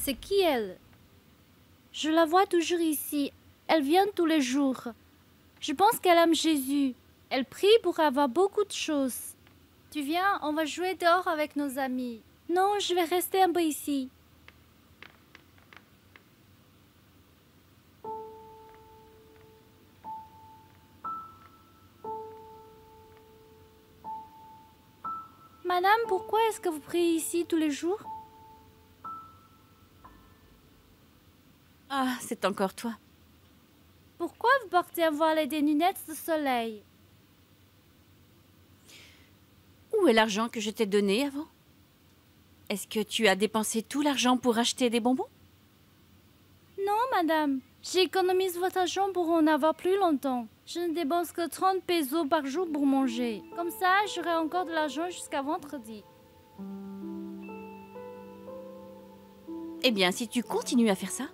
C'est qui elle? Je la vois toujours ici. Elle vient tous les jours. Je pense qu'elle aime Jésus. Elle prie pour avoir beaucoup de choses. Tu viens, on va jouer dehors avec nos amis. Non, je vais rester un peu ici. Madame, pourquoi est-ce que vous priez ici tous les jours? Ah, c'est encore toi. Pourquoi vous portez un voile et des lunettes de soleil? Où est l'argent que je t'ai donné avant? Est-ce que tu as dépensé tout l'argent pour acheter des bonbons? Non, madame. J'économise votre argent pour en avoir plus longtemps. Je ne dépense que 30 pesos par jour pour manger. Comme ça, j'aurai encore de l'argent jusqu'à vendredi. Eh bien, si tu continues à faire ça,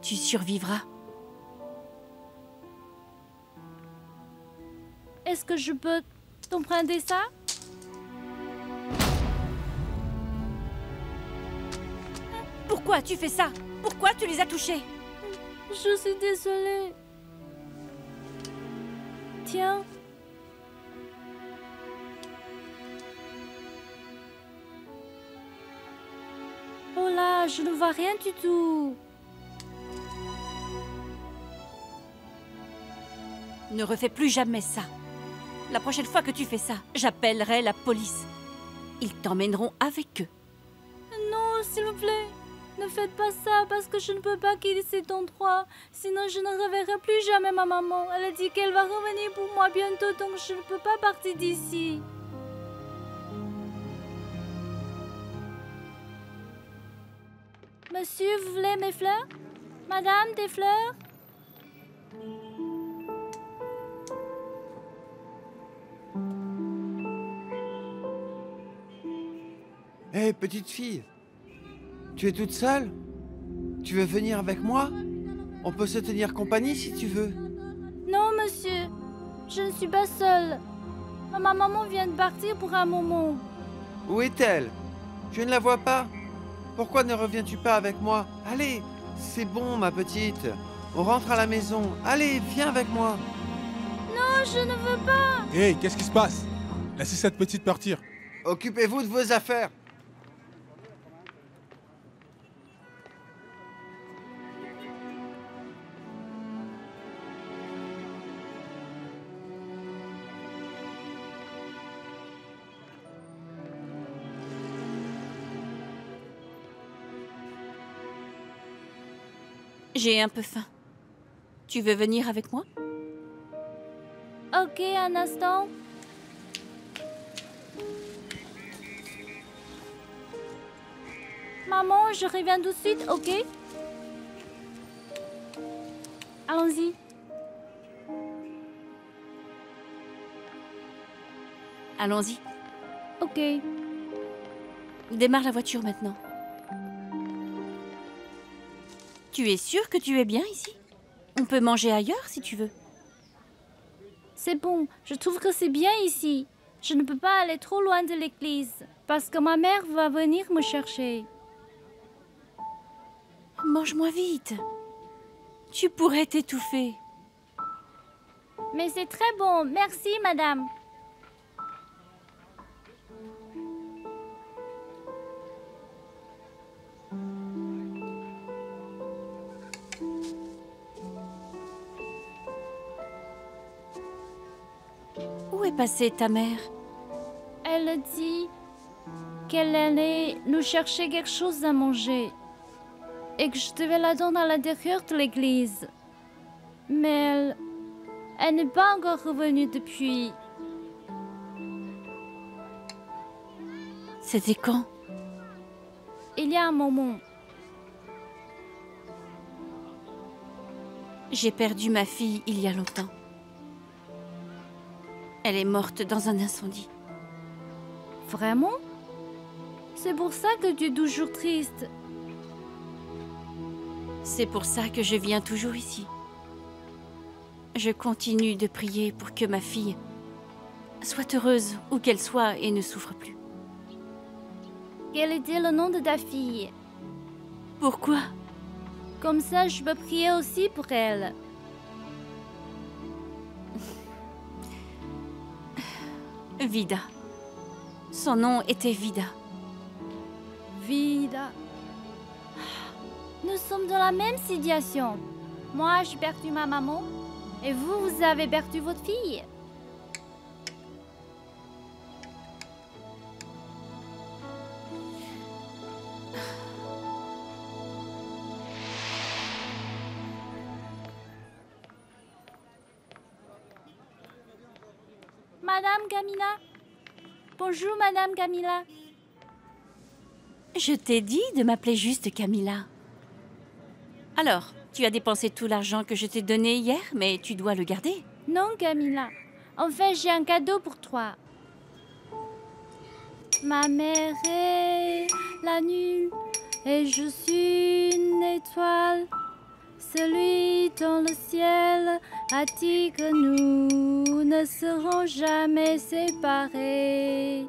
tu survivras. Est-ce que je peux t'emprunter ça? Pourquoi tu fais ça? Pourquoi tu les as touchés? Je suis désolée. Tiens. Oh là, je ne vois rien du tout. Ne refais plus jamais ça. La prochaine fois que tu fais ça, j'appellerai la police. Ils t'emmèneront avec eux. Non, s'il vous plaît. Ne faites pas ça parce que je ne peux pas quitter cet endroit. Sinon, je ne reverrai plus jamais ma maman. Elle a dit qu'elle va revenir pour moi bientôt, donc je ne peux pas partir d'ici. Monsieur, vous voulez mes fleurs? Madame, des fleurs? Hé, petite fille, tu es toute seule? Tu veux venir avec moi? On peut se tenir compagnie si tu veux. Non, monsieur. Je ne suis pas seule. Ma maman vient de partir pour un moment. Où est-elle? Je ne la vois pas. Pourquoi ne reviens-tu pas avec moi? Allez, c'est bon, ma petite. On rentre à la maison. Allez, viens avec moi. Non, je ne veux pas. Hé, qu'est-ce qui se passe? Laissez cette petite partir. Occupez-vous de vos affaires. J'ai un peu faim. Tu veux venir avec moi? Ok, un instant. Maman, je reviens tout de suite, ok? Allons-y. Allons-y. Ok. Démarre la voiture maintenant. Tu es sûre que tu es bien ici? On peut manger ailleurs si tu veux. C'est bon, je trouve que c'est bien ici. Je ne peux pas aller trop loin de l'église, parce que ma mère va venir me chercher. Mange-moi vite. Tu pourrais t'étouffer. Mais c'est très bon, merci madame. Où est passée ta mère? Elle a dit qu'elle allait nous chercher quelque chose à manger et que je devais l'attendre à l'intérieur de l'église. Mais elle n'est pas encore revenue depuis. C'était quand? Il y a un moment. J'ai perdu ma fille il y a longtemps. Elle est morte dans un incendie. Vraiment? C'est pour ça que tu es toujours triste. C'est pour ça que je viens toujours ici. Je continue de prier pour que ma fille soit heureuse où qu'elle soit et ne souffre plus. quel était le nom de ta fille. Pourquoi? Comme ça, je peux prier aussi pour elle. Vida. Son nom était Vida. Vida. Nous sommes dans la même situation. Moi, j'ai perdu ma maman. Et vous, vous avez perdu votre fille. Madame Camilla. Bonjour, Madame Camilla. Je t'ai dit de m'appeler juste Camilla. Alors, tu as dépensé tout l'argent que je t'ai donné hier, mais tu dois le garder. Non, Camilla. En fait, j'ai un cadeau pour toi. Ma mère est la nulle et je suis une étoile. Celui dans le ciel a dit que nous ne serons jamais séparés.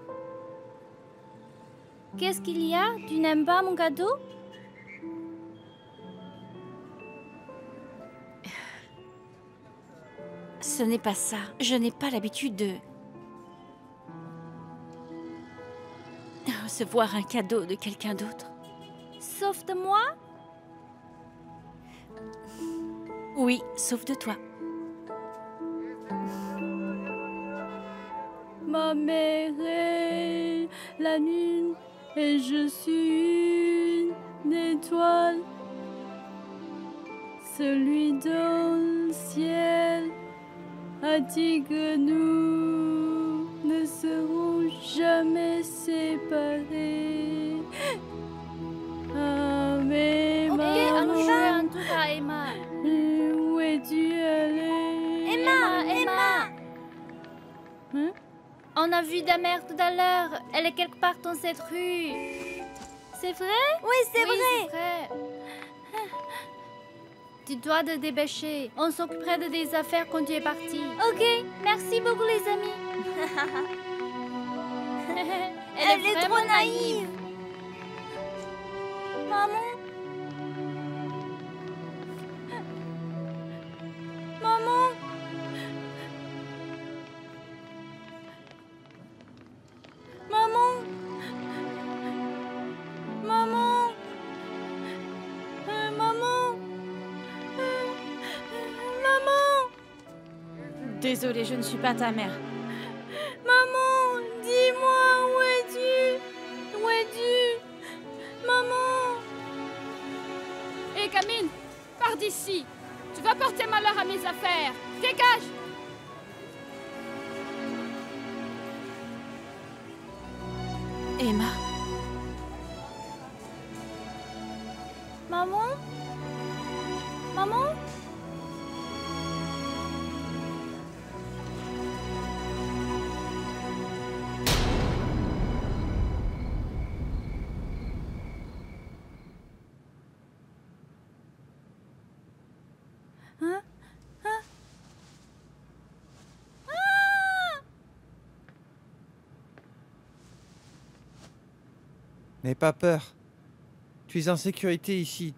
Qu'est-ce qu'il y a? Tu n'aimes pas mon cadeau? Ce n'est pas ça. Je n'ai pas l'habitude de recevoir un cadeau de quelqu'un d'autre. Sauf de moi? Oui, sauf de toi. Ma mère est la lune et je suis une étoile. Celui dans le ciel a dit que nous ne serons jamais séparés. Ah, mais allons jouer jouer un tour à Emma. Où es-tu allée? Emma! Hein? On a vu ta mère tout à l'heure. Elle est quelque part dans cette rue. C'est vrai? Oui, c'est vrai. C'est vrai. Tu dois te dépêcher. On s'occuperait de tes affaires quand tu es parti. Ok, merci beaucoup les amis. Elle est trop vraiment naïve. Maman? Maman? Maman? Maman? Maman? Maman? Désolée, je ne suis pas ta mère. Maman, dis-moi, où es-tu? Où es-tu? Maman? Hé, gamine, pars d'ici. Tu vas porter malheur à mes affaires. Dégage! Emma, Maman? Maman? Hein? Hein? Ah! N'aie pas peur. Tu es en sécurité ici.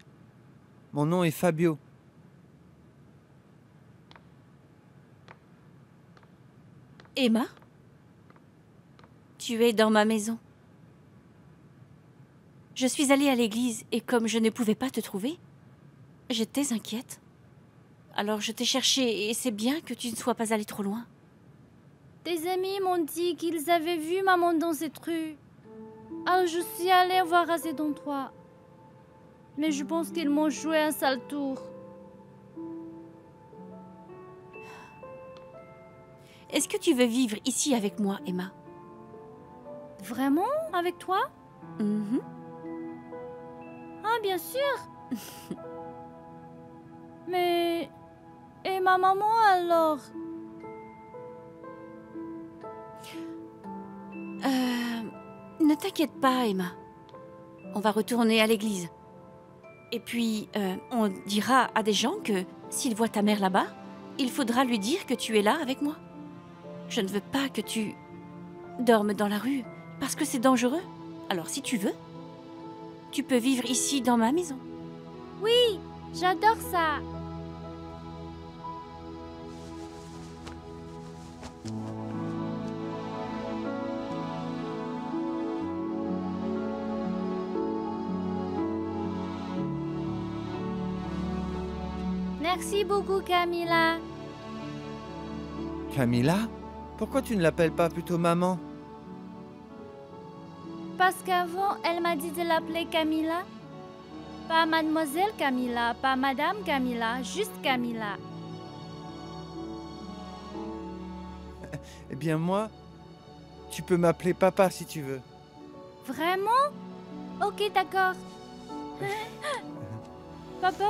Mon nom est Fabio. Emma? Tu es dans ma maison. Je suis allée à l'église et comme je ne pouvais pas te trouver, j'étais inquiète. Alors je t'ai cherché et c'est bien que tu ne sois pas allée trop loin. Tes amis m'ont dit qu'ils avaient vu maman dans cette rue. Alors je suis allée voir à cet endroit. Mais je pense qu'ils m'ont joué un sale tour. Est-ce que tu veux vivre ici avec moi, Emma? Vraiment? Avec toi? Mhm. Ah, bien sûr. Mais... Et ma maman alors? Ne t'inquiète pas, Emma. On va retourner à l'église. Et puis, on dira à des gens que s'ils voient ta mère là-bas, il faudra lui dire que tu es là avec moi. Je ne veux pas que tu dormes dans la rue, parce que c'est dangereux. Alors si tu veux, tu peux vivre ici dans ma maison. Oui, j'adore ça. Merci beaucoup, Camilla. Camilla? Pourquoi tu ne l'appelles pas plutôt maman? Parce qu'avant, elle m'a dit de l'appeler Camilla. Pas Mademoiselle Camilla, pas Madame Camilla, juste Camilla. Eh bien moi, tu peux m'appeler papa si tu veux. Vraiment? Ok, d'accord. Papa?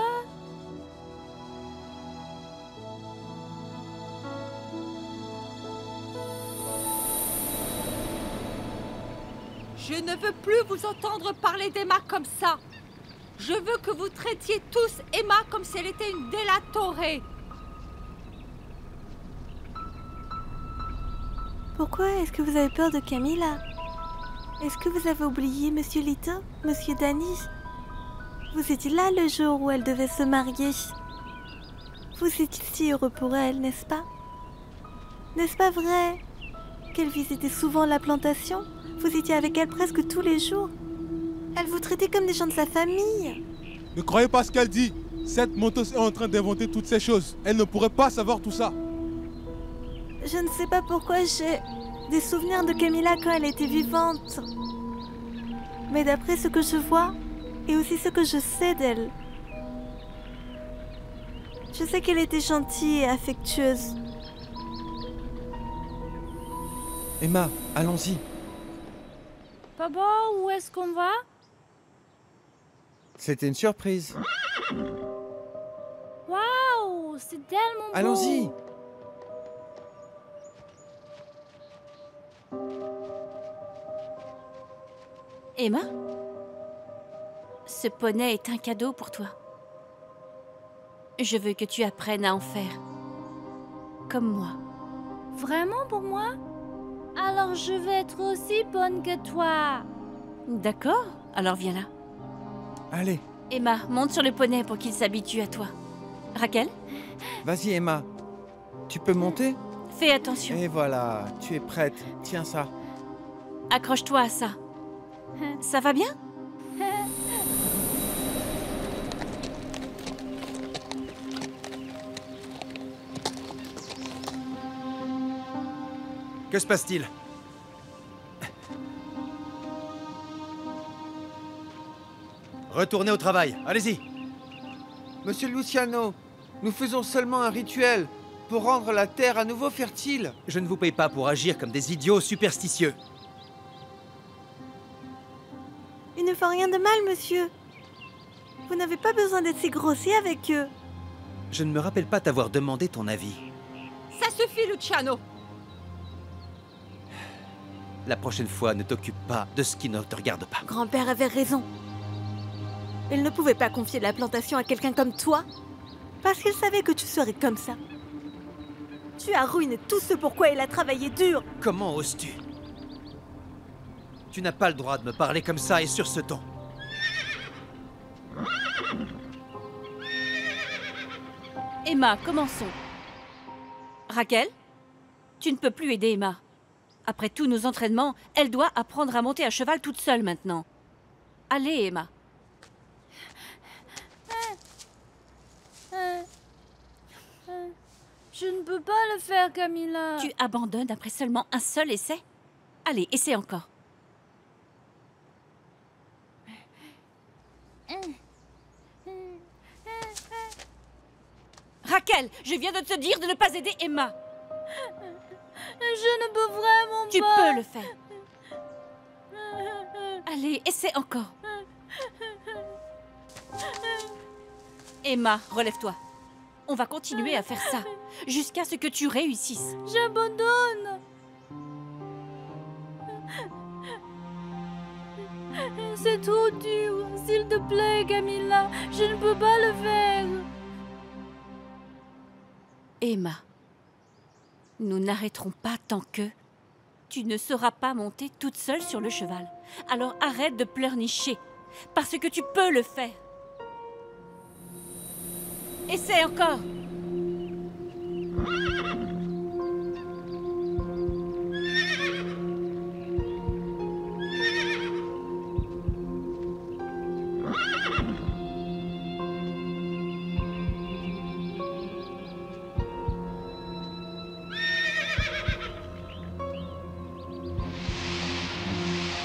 Je ne veux plus vous entendre parler d'Emma comme ça. Je veux que vous traitiez tous Emma comme si elle était une Delatorre. Pourquoi est-ce que vous avez peur de Camilla? Est-ce que vous avez oublié Monsieur Lito, Monsieur Danis? Vous étiez là le jour où elle devait se marier. Vous étiez si heureux pour elle, n'est-ce pas? N'est-ce pas vrai qu'elle visitait souvent la plantation? Vous étiez avec elle presque tous les jours. Elle vous traitait comme des gens de sa famille. Ne croyez pas ce qu'elle dit. Cette menteuse est en train d'inventer toutes ces choses. Elle ne pourrait pas savoir tout ça. Je ne sais pas pourquoi j'ai des souvenirs de Camilla quand elle était vivante. Mais d'après ce que je vois, et aussi ce que je sais d'elle, je sais qu'elle était gentille et affectueuse. Emma, allons-y. Papa, où est-ce qu'on va? C'était une surprise. Waouh, c'est tellement beau. Allons-y. Emma, ce poney est un cadeau pour toi. Je veux que tu apprennes à en faire. Comme moi. Vraiment pour moi? Alors je vais être aussi bonne que toi. D'accord? Alors viens là. Allez, Emma, monte sur le poney pour qu'il s'habitue à toi. Raquel, vas-y Emma. Tu peux monter? fais attention. Et voilà, tu es prête. Tiens ça. Accroche-toi à ça. Ça va bien? Que se passe-t-il? Retournez au travail, allez-y. Monsieur Luciano, nous faisons seulement un rituel pour rendre la terre à nouveau fertile. Je ne vous paye pas pour agir comme des idiots superstitieux. Ils ne font rien de mal, monsieur. Vous n'avez pas besoin d'être si grossier avec eux. Je ne me rappelle pas t'avoir demandé ton avis. Ça suffit, Luciano. La prochaine fois, ne t'occupe pas de ce qui ne te regarde pas. Grand-père avait raison. Il ne pouvait pas confier la plantation à quelqu'un comme toi, parce qu'il savait que tu serais comme ça. Tu as ruiné tout ce pourquoi il a travaillé dur. Comment oses-tu? Tu n'as pas le droit de me parler comme ça et sur ce ton. Emma, commençons. Raquel, tu ne peux plus aider Emma. Après tous nos entraînements, elle doit apprendre à monter à cheval toute seule maintenant. Allez, Emma. Je ne peux pas le faire, Camilla. Tu abandonnes après seulement un seul essai? Allez, essaie encore. Raquel, je viens de te dire de ne pas aider Emma. Je ne peux vraiment Tu pas. peux le faire. Allez, essaie encore. Emma, relève-toi. On va continuer à faire ça jusqu'à ce que tu réussisses. J'abandonne. C'est trop dur. S'il te plaît, Camilla, je ne peux pas le faire. Emma, nous n'arrêterons pas tant que Tu ne sauras pas monter toute seule sur le cheval. Alors arrête de pleurnicher, parce que tu peux le faire. Essaie encore.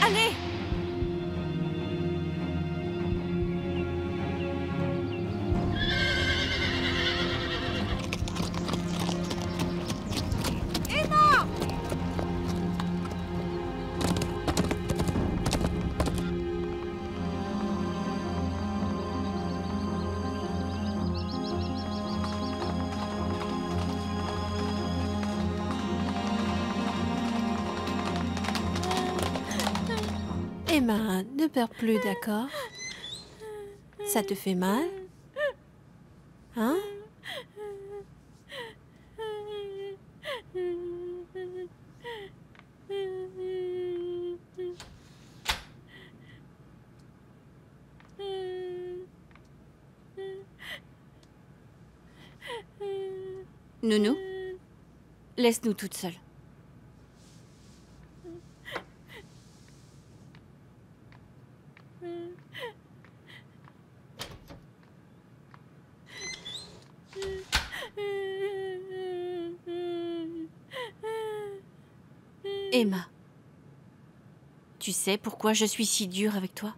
Allez! Emma, ne pleure plus, d'accord? Ça te fait mal? Hein? Nounou, laisse-nous toutes seules. Emma, tu sais pourquoi je suis si dure avec toi?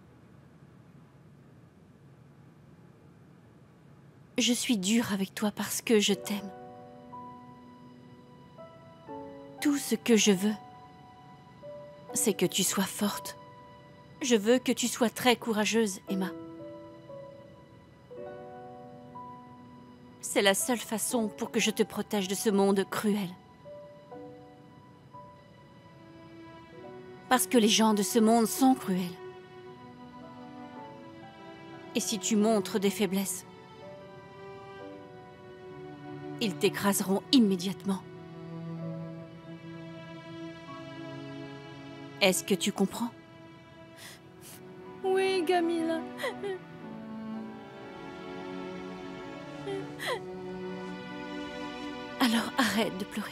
Je suis dure avec toi parce que je t'aime. Tout ce que je veux, c'est que tu sois forte. Je veux que tu sois très courageuse, Emma. C'est la seule façon pour que je te protège de ce monde cruel. Parce que les gens de ce monde sont cruels. Et si tu montres des faiblesses, ils t'écraseront immédiatement. Est-ce que tu comprends? Oui, Camilla. Alors arrête de pleurer.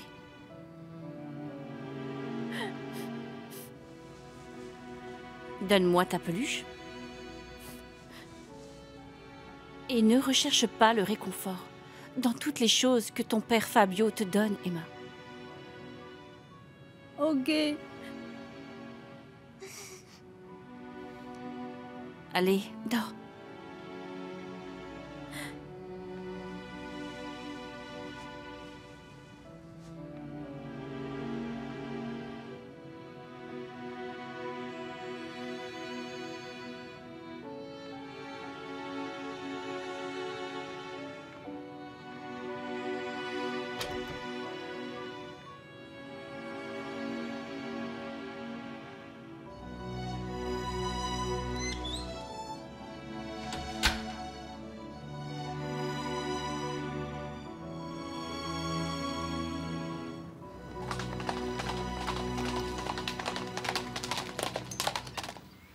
Donne-moi ta peluche. Et ne recherche pas le réconfort dans toutes les choses que ton père Fabio te donne, Emma. Ok. Allez, dors.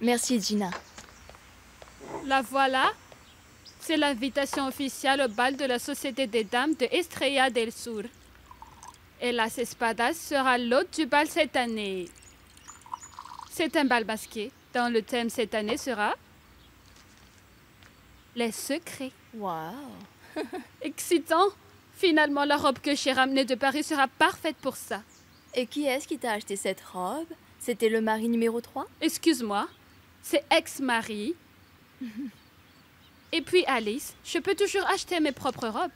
Merci, Gina. La voilà. C'est l'invitation officielle au bal de la Société des Dames de Estrella del Sur. Et Las Espadas sera l'hôte du bal cette année. C'est un bal masqué, dont le thème cette année sera les secrets. Waouh! Excitant! Finalement, la robe que j'ai ramenée de Paris sera parfaite pour ça. Et qui est-ce qui t'a acheté cette robe? C'était le mari numéro 3? Excuse-moi, c'est ex-mari. Et puis Alice, je peux toujours acheter mes propres robes.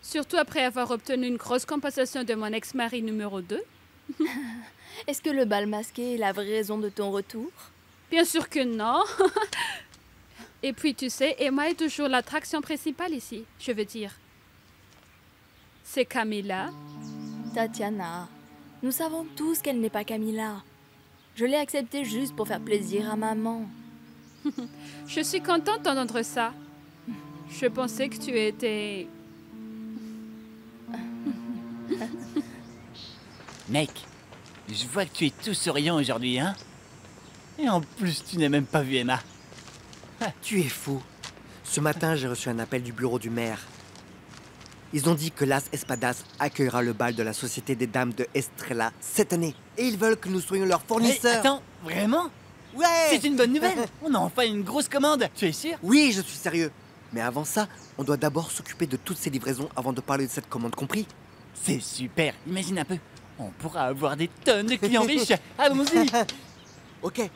Surtout après avoir obtenu une grosse compensation de mon ex-mari numéro 2. Est-ce que le bal masqué est la vraie raison de ton retour? Bien sûr que non. Et puis tu sais, Emma est toujours l'attraction principale ici, je veux dire. C'est Camilla. Tatiana, nous savons tous qu'elle n'est pas Camilla. Je l'ai acceptée juste pour faire plaisir à maman. Je suis contente d'entendre ça. Je pensais que tu étais... Mec, Je vois que tu es tout souriant aujourd'hui, hein? Et en plus, tu n'as même pas vu Emma. Tu es fou. Ce matin, j'ai reçu un appel du bureau du maire. Ils ont dit que Las Espadas accueillera le bal de la Société des Dames de Estrella cette année. Et ils veulent que nous soyons leurs fournisseurs. Mais attends, vraiment? Ouais! C'est une bonne nouvelle. On a enfin une grosse commande. Tu es sûr? Oui, je suis sérieux. Mais avant ça, on doit d'abord s'occuper de toutes ces livraisons avant de parler de cette commande, compris? C'est super. Imagine un peu. On pourra avoir des tonnes de clients riches. Allons-y. Ok.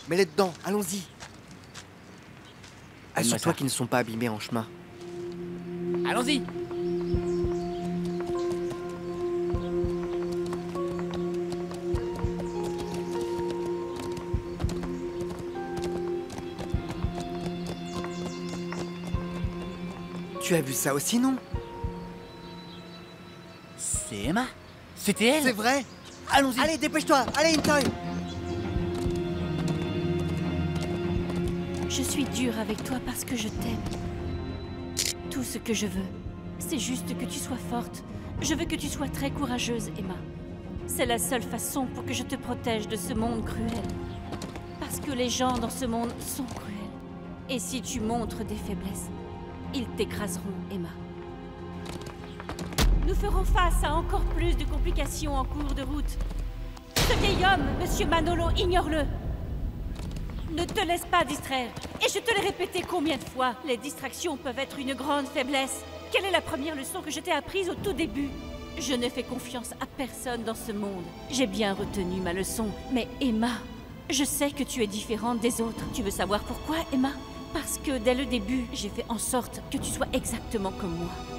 Mets-les dedans, allons-y. Assure-toi qu'ils ne sont pas abîmés en chemin. Allons-y. Tu as vu ça aussi, non? C'est Emma. C'était elle. C'est vrai. Allons-y. Allez, dépêche-toi. Allez, in time. Je suis dure avec toi parce que je t'aime. Tout ce que je veux, c'est juste que tu sois forte. Je veux que tu sois très courageuse, Emma. C'est la seule façon pour que je te protège de ce monde cruel. Parce que les gens dans ce monde sont cruels. Et si tu montres des faiblesses, ils t'écraseront, Emma. Nous ferons face à encore plus de complications en cours de route. Ce vieil homme, Monsieur Manolo, ignore-le. Ne te laisse pas distraire. Et je te l'ai répété combien de fois, les distractions peuvent être une grande faiblesse. Quelle est la première leçon que je t'ai apprise au tout début? Je ne fais confiance à personne dans ce monde. J'ai bien retenu ma leçon. Mais Emma, je sais que tu es différente des autres. Tu veux savoir pourquoi, Emma? Parce que dès le début, j'ai fait en sorte que tu sois exactement comme moi.